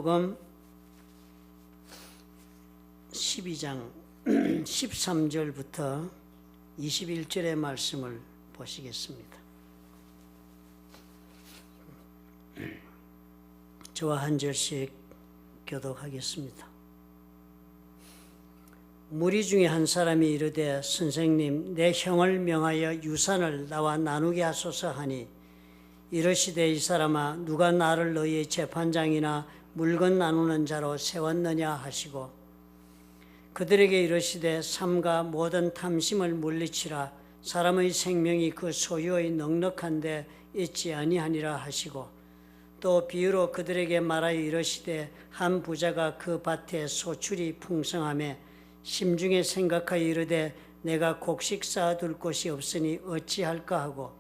요한복음 12장 13절부터 21절의 말씀을 보시겠습니다. 저와 한 절씩 교독하겠습니다. 무리 중에 한 사람이 이르되 선생님 내 형을 명하여 유산을 나와 나누게 하소서 하니 이르시되 이 사람아 누가 나를 너희의 재판장이나 물건 나누는 자로 세웠느냐 하시고 그들에게 이르시되 삼가 모든 탐심을 물리치라 사람의 생명이 그 소유의 넉넉한데 있지 아니하니라 하시고 또 비유로 그들에게 말하여 이르시되 한 부자가 그 밭에 소출이 풍성하며 심중에 생각하여 이르되 내가 곡식 쌓아둘 곳이 없으니 어찌할까 하고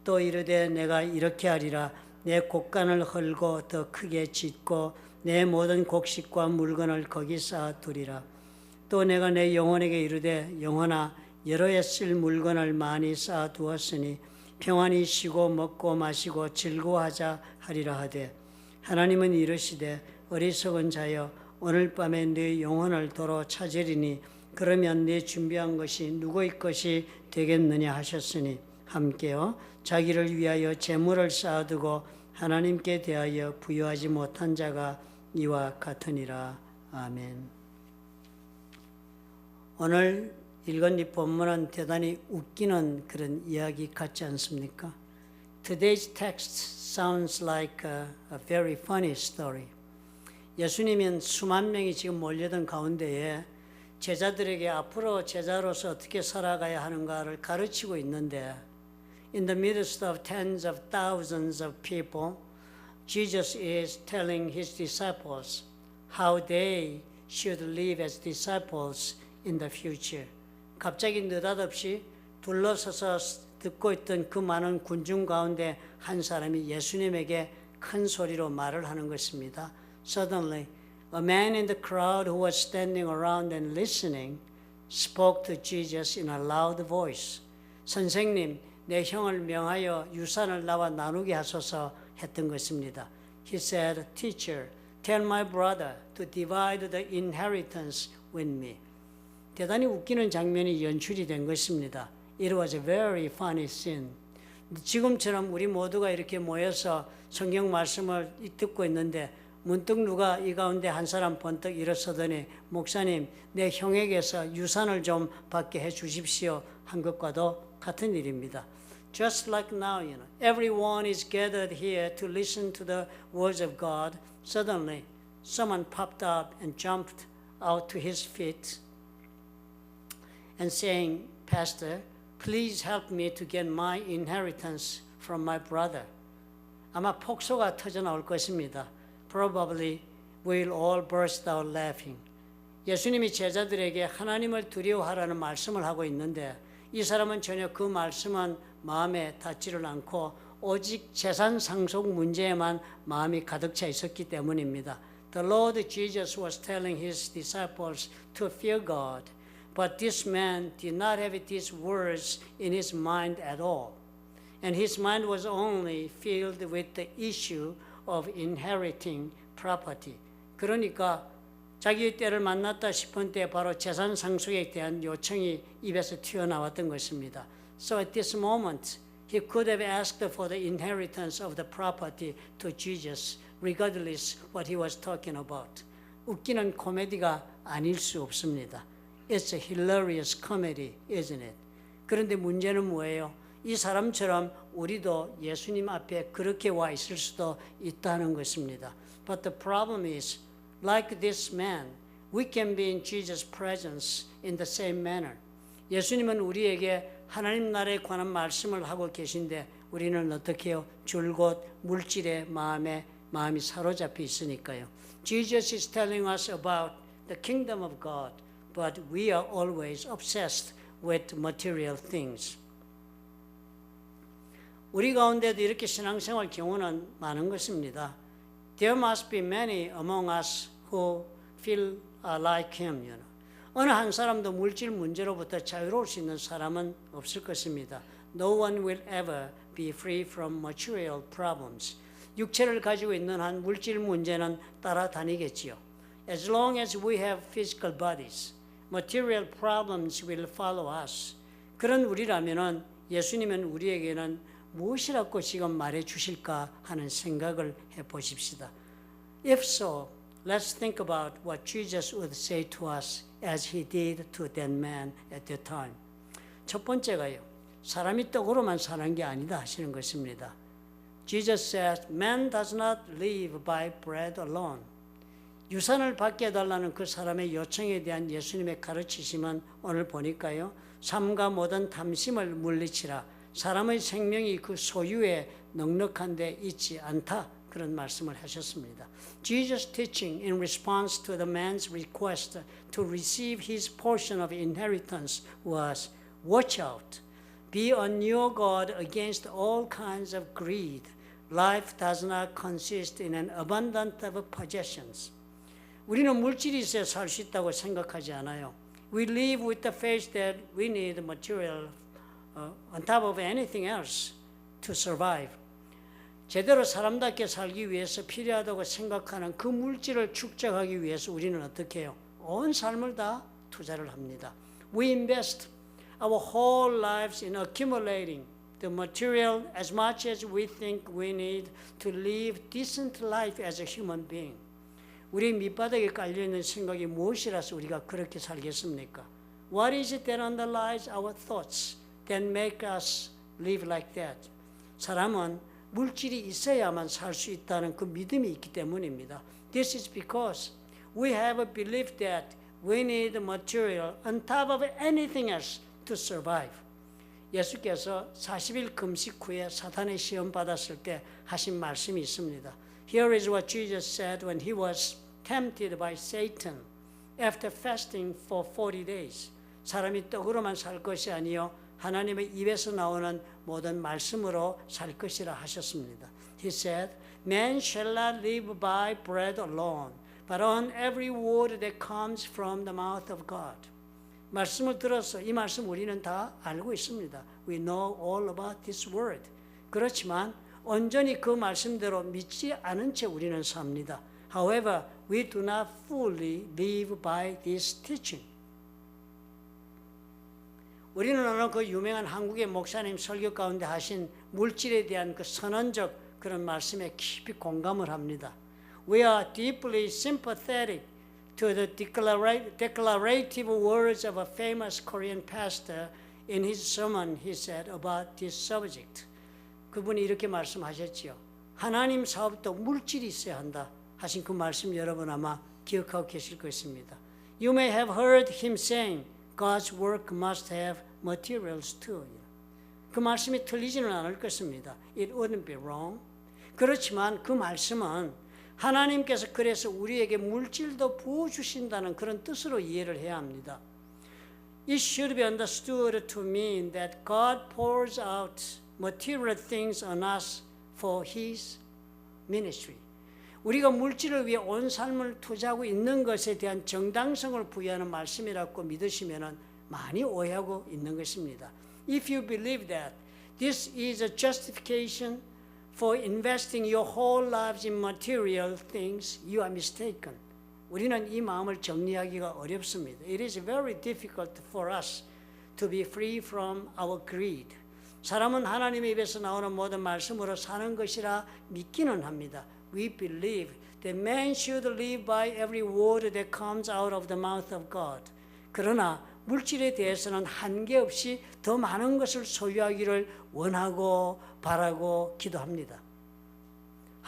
또 이르되 내가 이렇게 하리라 내 곡간을 헐고 더 크게 짓고 내 모든 곡식과 물건을 거기 쌓아두리라. 또 내가 내 영혼에게 이르되 영혼아 여러 해 쓸 물건을 많이 쌓아두었으니 평안히 쉬고 먹고 마시고 즐거워하자 하리라 하되 하나님은 이르시되 어리석은 자여 오늘 밤에 네 영혼을 도로 찾으리니 그러면 네 준비한 것이 누구의 것이 되겠느냐 하셨으니 함께요 자기를 위하여 재물을 쌓아두고 하나님께 대하여 부여하지 못한 자가 이와 같으니라. 아멘. 오늘 읽은 이 본문은 대단히 웃기는 그런 이야기 같지 않습니까? Today's text sounds like a very funny story. 예수님은 수만 명이 지금 몰려든 가운데에 제자들에게 앞으로 제자로서 어떻게 살아가야 하는가를 가르치고 있는데 In the midst of tens of thousands of people, Jesus is telling his disciples how they should live as disciples in the future. 갑자기 느닷없이 둘러서서 듣고 있던 그 많은 군중 가운데 한 사람이 예수님에게 큰 소리로 말을 하는 것입니다. Suddenly, a man in the crowd who was standing around and listening spoke to Jesus in a loud voice. 선생님, 내 형을 명하여 유산을 나와 나누게 하소서 했던 것입니다. He said, Teacher, tell my brother to divide the inheritance with me. 대단히 웃기는 장면이 연출이 된 것입니다. It was a very funny scene. 지금처럼 우리 모두가 이렇게 모여서 성경 말씀을 듣고 있는데 문득 누가 이 가운데 한 사람 번뜩 일어서더니 목사님 내 형에게서 유산을 좀 받게 해 주십시오 한 것과도 같은 일입니다. Just like now, everyone is gathered here to listen to the words of God. Suddenly, someone popped up and jumped out to his feet and saying, Pastor, please help me to get my inheritance from my brother. 아마 폭소가 터져 나올 것입니다. Probably we'll all burst out laughing. 예수님이 제자들에게 하나님을 두려워하라는 말씀을 하고 있는데 이 사람은 전혀 그 말씀은 마음에 닿지를 않고 오직 재산 상속 문제에만 마음이 가득 차 있었기 때문입니다. The Lord Jesus was telling his disciples to fear God, but this man did not have these words in his mind at all. And his mind was only filled with the issue of inheriting property. 그러니까 자기의 때를 만났다 싶은 때 바로 재산 상속에 대한 요청이 입에서 튀어나왔던 것입니다. So at this moment, he could have asked for the inheritance of the property to Jesus, regardless what he was talking about. 웃기는 코미디가 아닐 수 없습니다. It's a hilarious comedy, isn't it? 그런데 문제는 뭐예요? 이 사람처럼 우리도 예수님 앞에 그렇게 와 있을 수도 있다는 것입니다. But the problem is, like this man, we can be in Jesus' presence in the same manner. 예수님은 우리에게 하나님 나라에 관한 말씀을 하고 계신데 우리는 어떻게 해요? 줄곧 물질의 마음이 사로잡혀 있으니까요. Jesus is telling us about the kingdom of God, but we are always obsessed with material things. 우리 가운데도 이렇게 신앙생활 경우는 많은 것입니다. There must be many among us who feel like him. 어느 한 사람도 물질 문제로부터 자유로울 수 있는 사람은 없을 것입니다. No one will ever be free from material problems. 육체를 가지고 있는 한 물질 문제는 따라다니겠지요. As long as we have physical bodies, material problems will follow us. 그런 우리라면은 예수님은 우리에게는 무엇이라고 지금 말해 주실까 하는 생각을 해 보십시다. If so, let's think about what Jesus would say to us as he did to that man at that time. 첫 번째가요. 사람이 떡으로만 사는 게 아니다 하시는 것입니다. Jesus said, man does not live by bread alone. 유산을 받게 해달라는 그 사람의 요청에 대한 예수님의 가르치심은 오늘 보니까요. 삶과 모든 탐심을 물리치라. 사람의 생명이 그 소유에 넉넉한 데 있지 않다. 그런 말씀을 하셨습니다. Jesus' teaching in response to the man's request to receive his portion of inheritance was, watch out. Be on your guard against all kinds of greed. Life does not consist in an abundance of possessions. 우리는 물질이 있어야 살 수 있다고 생각하지 않아요. We live with the faith that we need material on top of anything else to survive. 제대로 사람답게 살기 위해서 필요하다고 생각하는 그 물질을 축적하기 위해서 우리는 어떻게 해요? 온 삶을 다 투자를 합니다. We invest our whole lives in accumulating the material as much as we think we need to live decent life as a human being. 우리 밑바닥에 깔려있는 생각이 무엇이라서 우리가 그렇게 살겠습니까? What is it that underlies our thoughts that make us live like that? 사람은 물질이 있어야만 살 수 있다는 그 믿음이 있기 때문입니다. This is because we have a belief that we need material on top of anything else to survive. 예수께서 40일 금식 후에 사탄의 시험 받았을 때 하신 말씀이 있습니다. Here is what Jesus said when he was tempted by Satan after fasting for 40 days. 사람이 떡으로만 살 것이 아니요 하나님의 입에서 나오는 모든 말씀으로 살 것이라 하셨습니다. He said, Man shall not live by bread alone, but on every word that comes from the mouth of God. 말씀을 들어서 이 말씀 우리는 다 알고 있습니다. We know all about this word. 그렇지만 온전히 그 말씀대로 믿지 않은 채 우리는 삽니다. However, we do not fully live by this teaching. 우리는 오늘 그 유명한 한국의 목사님 설교 가운데 하신 물질에 대한 그 선언적 그런 말씀에 깊이 공감을 합니다. We are deeply sympathetic to the declarative words of a famous Korean pastor in his sermon, he said, about this subject. 그분이 이렇게 말씀하셨지요. 하나님 사업도 물질이 있어야 한다 하신 그 말씀 여러분 아마 기억하고 계실 것입니다. You may have heard him saying, God's work must have materials too. 그 말씀이 틀리지는 않을 것입니다. It wouldn't be wrong. 그렇지만 그 말씀은 하나님께서 그래서 우리에게 물질도 부어주신다는 그런 뜻으로 이해를 해야 합니다. It should be understood to mean that God pours out material things on us for His ministry. 우리가 물질을 위해 온 삶을 투자하고 있는 것에 대한 정당성을 부여하는 말씀이라고 믿으시면 많이 오해하고 있는 것입니다. If you believe that this is a justification for investing your whole lives in material things, you are mistaken. 우리는 이 마음을 정리하기가 어렵습니다. It is very difficult for us to be free from our greed. 사람은 하나님의 입에서 나오는 모든 말씀으로 사는 것이라 믿기는 합니다. We believe that man should live by every word that comes out of the mouth of God. 그러나 물질에 대해서는 한계 없이 더 많은 것을 소유하기를 원하고 바라고 기도합니다.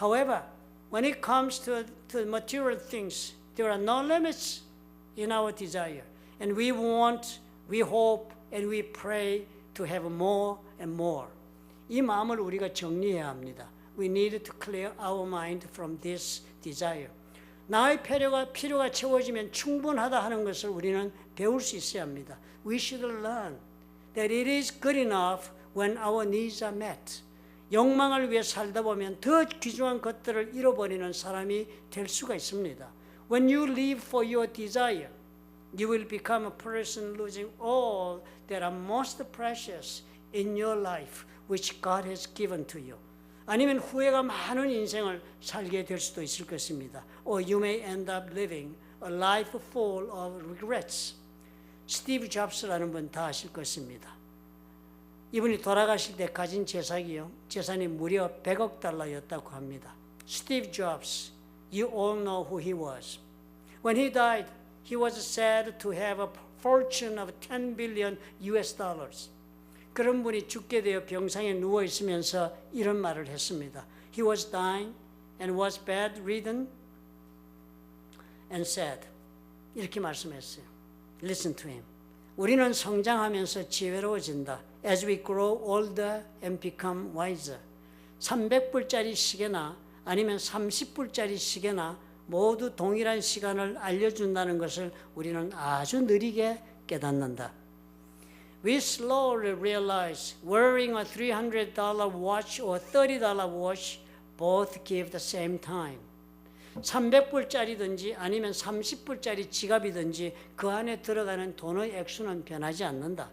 However, when it comes to material things, there are no limits in our desire. And we want, we hope, and we pray to have more and more. 이 마음을 우리가 정리해야 합니다. We need to clear our mind from this desire. 나의 필요가 채워지면 충분하다 하는 것을 우리는 배울 수 있어야 합니다. We should learn that it is good enough when our needs are met. 욕망을 위해 살다 보면 더 귀중한 것들을 잃어버리는 사람이 될 수가 있습니다. When you live for your desire, you will become a person losing all that are most precious in your life, which God has given to you. 아니면 후회가 많은 인생을 살게 될 수도 있을 것입니다. Or you may end up living a life full of regrets. 스티브 잡스라는 분 다 아실 것입니다. 이분이 돌아가실 때 가진 재산이 무려 100억 달러였다고 합니다. 스티브 잡스, you all know who he was. When he died, he was said to have a fortune of 10 billion US dollars. 그런 분이 죽게 되어 병상에 누워 있으면서 이런 말을 했습니다. He was dying and was bedridden and said. 이렇게 말씀했어요. Listen to him. 우리는 성장하면서 지혜로워진다. As we grow older and become wiser. 300불짜리 시계나 아니면 30불짜리 시계나 모두 동일한 시간을 알려준다는 것을 우리는 아주 느리게 깨닫는다. We slowly realize wearing a $300 watch or $30 watch both give the same time. 300불짜리든지 아니면 30불짜리 지갑이든지 그 안에 들어가는 돈의 액수는 변하지 않는다.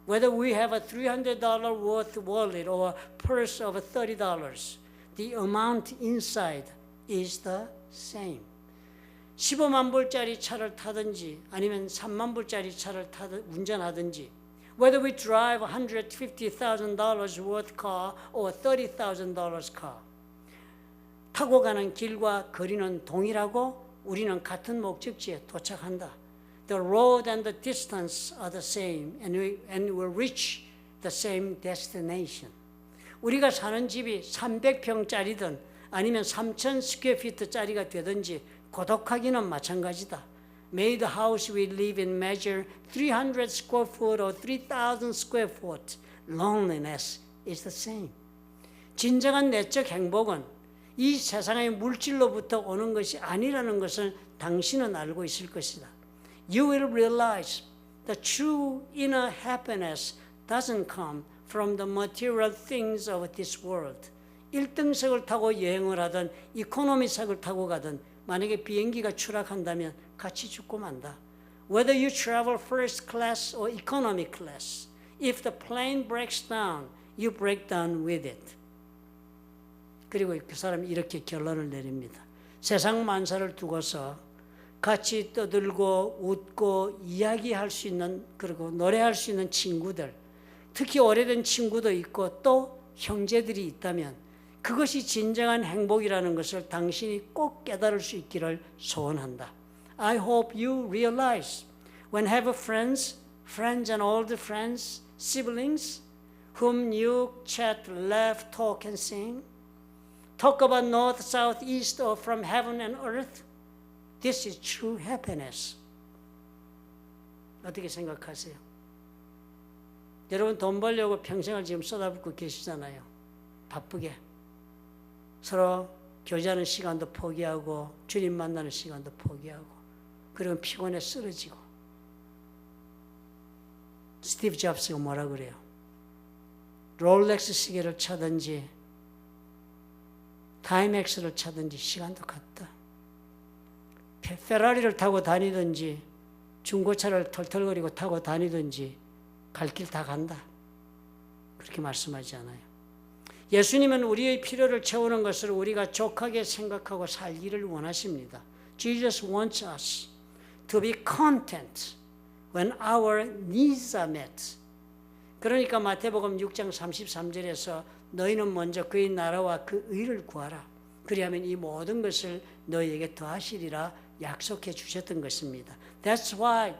Whether we have a $300 worth wallet or a purse of $30, the amount inside is the same. 15만 불짜리 차를 타든지 아니면 3만 불짜리 차를 운전하든지 whether we drive $150,000 worth car or $30,000 car 타고 가는 길과 거리는 동일하고 우리는 같은 목적지에 도착한다. The road and the distance are the same and we'll reach the same destination. 우리가 사는 집이 300평짜리든 아니면 3,000 스퀘어피트짜리가 되든지 고독하기는 마찬가지다. May the house we live in measure 300 square foot or 3,000 square foot, loneliness is the same. 진정한 내적 행복은 이 세상의 물질로부터 오는 것이 아니라는 것을 당신은 알고 있을 것이다. You will realize the true inner happiness doesn't come from the material things of this world. 1등석을 타고 여행을 하든 이코노미석을 타고 가든 만약에 비행기가 추락한다면 같이 죽고 만다. Whether you travel first class or economy class, if the plane breaks down, you break down with it. 그리고 그 사람이 이렇게 결론을 내립니다. 세상 만사를 두고서 같이 떠들고 웃고 이야기할 수 있는 그리고 노래할 수 있는 친구들, 특히 오래된 친구도 있고 또 형제들이 있다면 그것이 진정한 행복이라는 것을 당신이 꼭 깨달을 수 있기를 소원한다. I hope you realize when have friends and old friends, siblings, whom you chat, laugh, talk and sing, talk about north, south, east or from heaven and earth. This is true happiness. 어떻게 생각하세요? 여러분 돈 벌려고 평생을 지금 쏟아붓고 계시잖아요. 바쁘게. 서로 교제하는 시간도 포기하고 주님 만나는 시간도 포기하고 그러면 피곤해 쓰러지고. 스티브 잡스가 뭐라 그래요? 롤렉스 시계를 차든지 타임엑스를 차든지 시간도 같다. 페라리를 타고 다니든지 중고차를 털털거리고 타고 다니든지 갈 길 다 간다. 그렇게 말씀하지 않아요. 예수님은 우리의 필요를 채우는 것을 우리가 족하게 생각하고 살기를 원하십니다. Jesus wants us to be content when our needs are met. 그러니까 마태복음 6장 33절에서 너희는 먼저 그의 나라와 그 의를 구하라. 그리하면 이 모든 것을 너희에게 더하시리라 약속해 주셨던 것입니다. That's why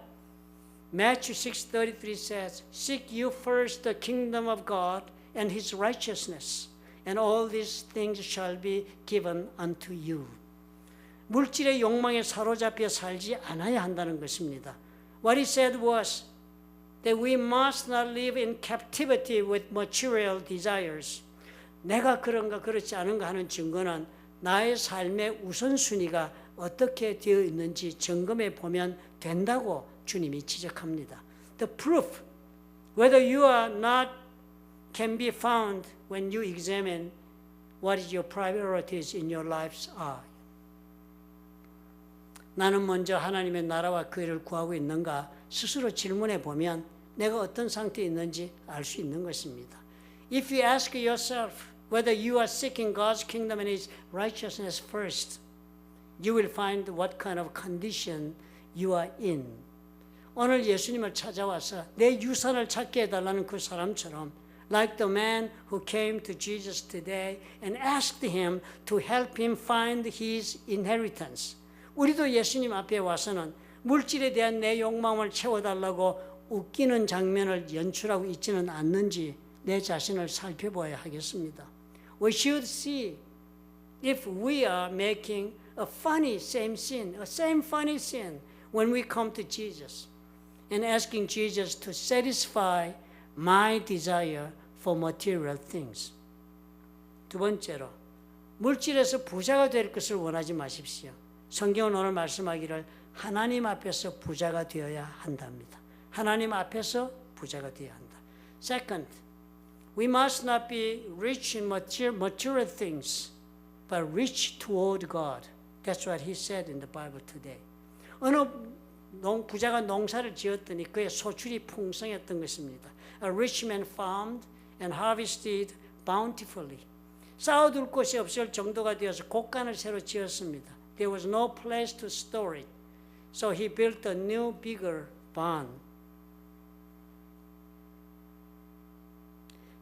Matthew 6:33 says, Seek you first the kingdom of God and His righteousness, and all these things shall be given unto you. 물질의 욕망에 사로잡혀 살지 않아야 한다는 것입니다. What he said was that we must not live in captivity with material desires. 내가 그런가 그렇지 않은가 하는 증거는 나의 삶의 우선순위가 어떻게 되어 있는지 점검해 보면 된다고 주님이 지적합니다. The proof whether you are not can be found when you examine what your priorities in your lives are. 나는 먼저 하나님의 나라와 그 일을 구하고 있는가 스스로 질문해 보면 내가 어떤 상태에 있는지 알 수 있는 것입니다. If you ask yourself, whether you are seeking God's kingdom and His righteousness first, you will find what kind of condition you are in. 오늘 예수님을 찾아와서 내 유산을 찾게 해달라는 그 사람처럼 like the man who came to Jesus today and asked him to help him find his inheritance. 우리도 예수님 앞에 와서는 물질에 대한 내 욕망을 채워달라고 웃기는 장면을 연출하고 있지는 않는지 내 자신을 살펴봐야 하겠습니다. We should see if we are making a funny same sin, a same funny sin when we come to Jesus and asking Jesus to satisfy my desire for material things. 두 번째로, 물질에서 부자가 될 것을 원하지 마십시오. 성경은 오늘 말씀하기를 하나님 앞에서 부자가 되어야 한답니다. 하나님 앞에서 부자가 되어야 한다. Second, we must not be rich in material things, but rich toward God. That's what he said in the Bible today. 어느 부자가 농사를 지었더니 그의 소출이 풍성했던 것입니다. A rich man farmed and harvested bountifully. 쌓아둘 곳이 없을 정도가 되어서 곡간을 새로 지었습니다. There was no place to store it. So he built a new, bigger barn.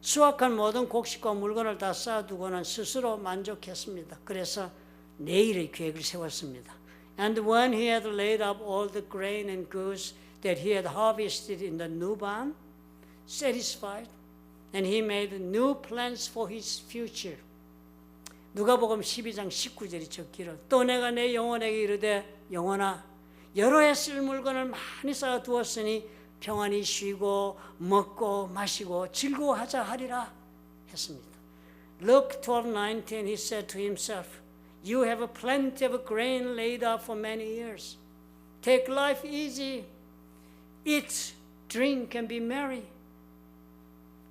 수확한 모든 곡식과 물건을 다 쌓아두고는 스스로 만족했습니다. 그래서 내일의 계획을 세웠습니다. And when he had laid up all the grain and goods that he had harvested in the new barn, satisfied, and he made new plans for his future. 누가복음 12장 19절이 적기를 또 내가 내 영혼에게 이르되 영혼아 여러 해 쓸 물건을 많이 쌓아두었으니 평안히 쉬고 먹고 마시고 즐거워하자 하리라 했습니다. Luke 12:19 he said to himself, You have a plenty of grain laid up for many years. Take life easy. Eat, drink, and be merry.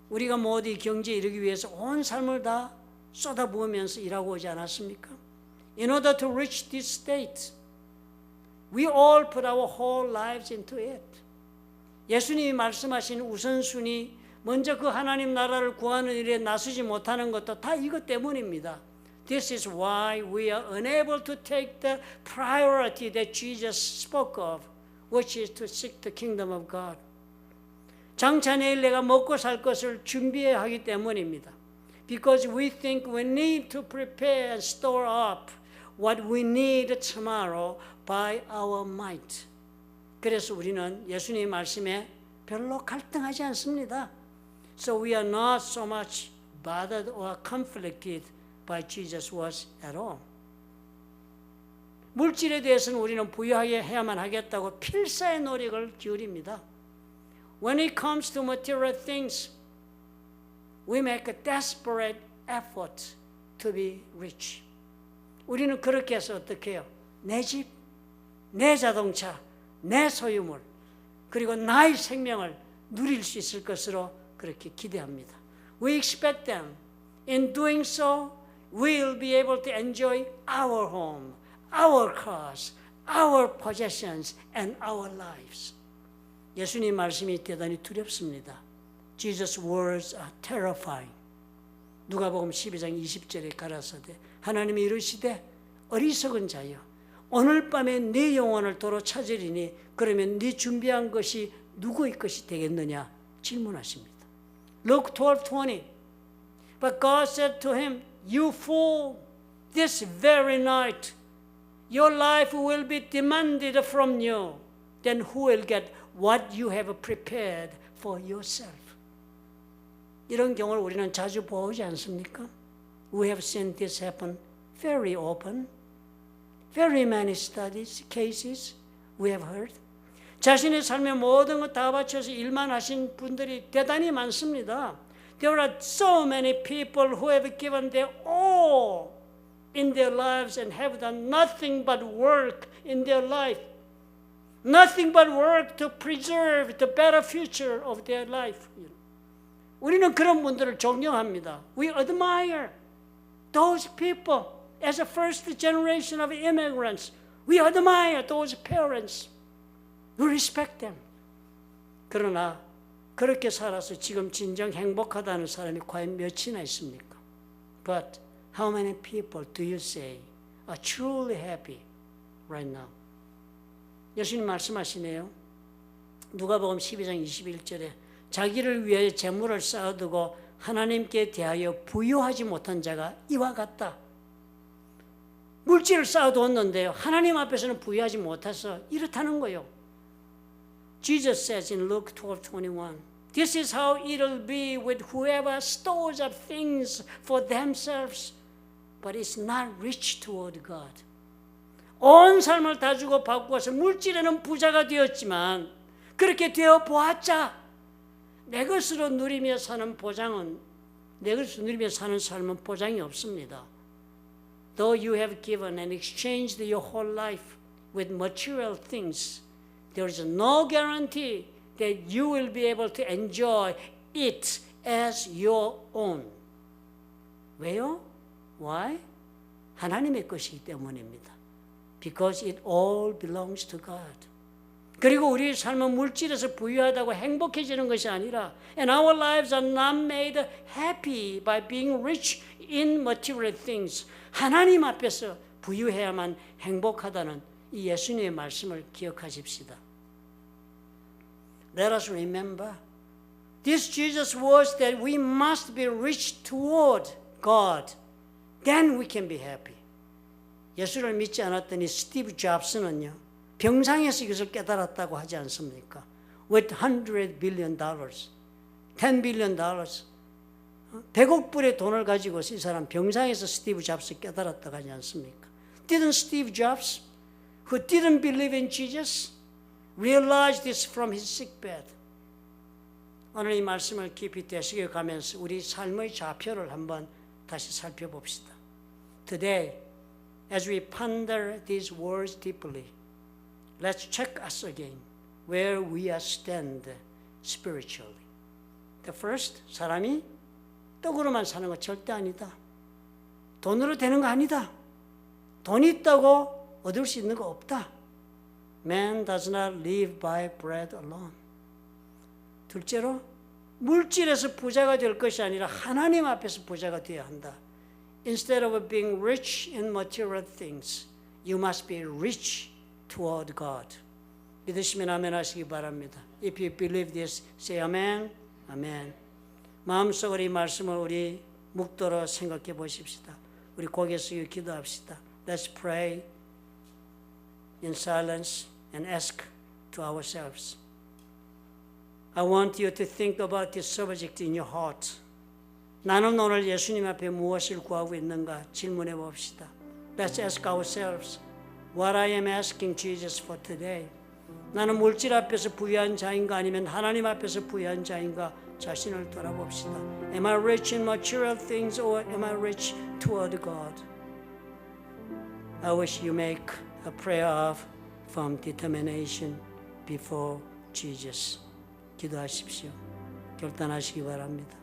우리가 모두 이 경제에 이르기 위해서 온 삶을 다 쏟아부으면서 일하고 오지 않았습니까? In order to reach this state, we all put our whole lives into it. 예수님이 말씀하신 우선순위, 먼저 그 하나님 나라를 구하는 일에 나서지 못하는 것도 다 이것 때문입니다. This is why we are unable to take the priority that Jesus spoke of, which is to seek the kingdom of God. 장차 내일 내가 먹고 살 것을 준비해야 하기 때문입니다. Because we think we need to prepare and store up what we need tomorrow by our might. 그래서 우리는 예수님의 말씀에 별로 갈등하지 않습니다. So we are not so much bothered or conflicted by Jesus' words at all. 물질에 대해서는 우리는 부유하게 해야만 하겠다고 필사의 노력을 기울입니다. When it comes to material things, we make a desperate effort to be rich. 우리는 그렇게 해서 어떻게 해요? 내 집, 내 자동차, 내 소유물, 그리고 나의 생명을 누릴 수 있을 것으로 그렇게 기대합니다. We expect them. In doing so, we'll be able to enjoy our home, our cars, our possessions, and our lives. 예수님 말씀이 대단히 두렵습니다. Jesus' words are terrifying. 누가복음 12장 20절에 가라사대 하나님이 이르시되 어리석은 자여 오늘 밤에 네 영혼을 도로 찾으리니 그러면 네 준비한 것이 누구의 것이 되겠느냐 질문하십니다. Luke 12:20 But God said to him, You fool, this very night your life will be demanded from you. Then who will get what you have prepared for yourself? 이런 경우를 우리는 자주 보지 않습니까? We have seen this happen very often. Very many studies, cases we have heard. 자신의 삶의 모든 것 다 바쳐서 일만 하신 분들이 대단히 많습니다. There are so many people who have given their all in their lives and have done nothing but work in their life. Nothing but work to preserve the better future of their life. 우리는 그런 분들을 존경합니다. We admire those people as a first generation of immigrants. We admire those parents. We respect them. 그러나 그렇게 살아서 지금 진정 행복하다는 사람이 과연 몇이나 있습니까? But how many people do you say are truly happy right now? 예수님 말씀하시네요. 누가복음 12장 21절에 자기를 위하여 재물을 쌓아두고 하나님께 대하여 부유하지 못한 자가 이와 같다. 물질을 쌓아두었는데요, 하나님 앞에서는 부유하지 못해서 이렇다는 거예요. Jesus says in Luke 12:21, This is how it'll be with whoever stores up things for themselves, but is not rich toward God. 온 삶을 다 주고 바꾸어서 물질에는 부자가 되었지만 그렇게 되어 보았자 내 것으로 누리며 사는 보장은, 내 것으로 누리며 사는 삶은 보장이 없습니다. Though you have given and exchanged your whole life with material things, there is no guarantee that you will be able to enjoy it as your own. 왜요? Why? 하나님의 것이기 때문입니다. Because it all belongs to God. 그리고 우리 삶은 물질에서 부유하다고 행복해지는 것이 아니라 And our lives are not made happy by being rich in material things. 하나님 앞에서 부유해야만 행복하다는 이 예수님의 말씀을 기억하십시다. Let us remember this Jesus' words that we must be rich toward God. Then we can be happy. 예수를 믿지 않았던 이 스티브 잡스는요, 병상에서 이것을 깨달았다고 하지 않습니까? With $100 billion, $10 billion, 100억 불의 돈을 가지고 이 사람 병상에서 스티브 잡스 깨달았다고 하지 않습니까? Didn't Steve Jobs, who didn't believe in Jesus, realize this from his sickbed? 오늘 이 말씀을 깊이 되새겨가면서 우리 삶의 좌표를 한번 다시 살펴봅시다. Today, as we ponder these words deeply, let's check us again where we are stand spiritually. The first, 사람이 떡으로만 사는 거 절대 아니다. 돈으로 되는 거 아니다. 돈이 있다고 얻을 수 있는 거 없다. Man does not live by bread alone. 둘째로, 물질에서 부자가 될 것이 아니라 하나님 앞에서 부자가 되어야 한다. Instead of being rich in material things, you must be rich toward God. 믿으시면 아멘 하시기 바랍니다. If you believe this, say amen, amen. 마음속으로 이 말씀을 우리 묵도록 생각해 보십시다. 우리 고개 숙여 기도합시다. Let's pray in silence and ask to ourselves. I want you to think about this subject in your heart. 나는 오늘 예수님 앞에 무엇을 구하고 있는가 질문해 봅시다. Let's ask ourselves what I am asking Jesus for today. 나는 물질 앞에서 부유한 자인가 아니면 하나님 앞에서 부유한 자인가 자신을 돌아봅시다. Am I rich in material things or am I rich toward God? I wish you make a prayer of firm determination before Jesus. 기도하십시오. 결단하시기 바랍니다.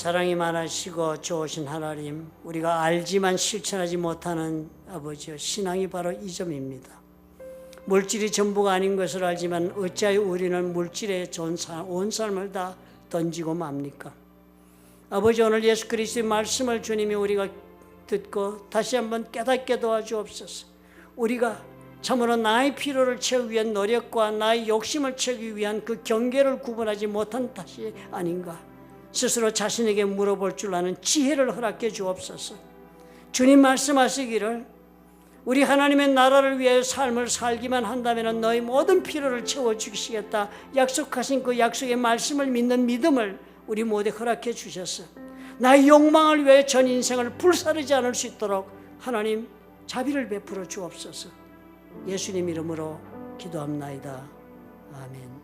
사랑이 많으시고 좋으신 하나님, 우리가 알지만 실천하지 못하는 아버지여, 신앙이 바로 이 점입니다. 물질이 전부가 아닌 것을 알지만 어찌하여 우리는 물질에 온 삶을 다 던지고 맙니까? 아버지, 오늘 예수 그리스도의 말씀을 주님이 우리가 듣고 다시 한번 깨닫게 도와주옵소서. 우리가 참으로 나의 필요를 채우기 위한 노력과 나의 욕심을 채우기 위한 그 경계를 구분하지 못한 탓이 아닌가? 스스로 자신에게 물어볼 줄 아는 지혜를 허락해 주옵소서. 주님 말씀하시기를 우리 하나님의 나라를 위하여 삶을 살기만 한다면 너희 모든 필요를 채워주시겠다 약속하신 그 약속의 말씀을 믿는 믿음을 우리 모두 허락해 주셔서 나의 욕망을 위하여 전 인생을 불사르지 않을 수 있도록 하나님 자비를 베풀어 주옵소서. 예수님 이름으로 기도합나이다. 아멘.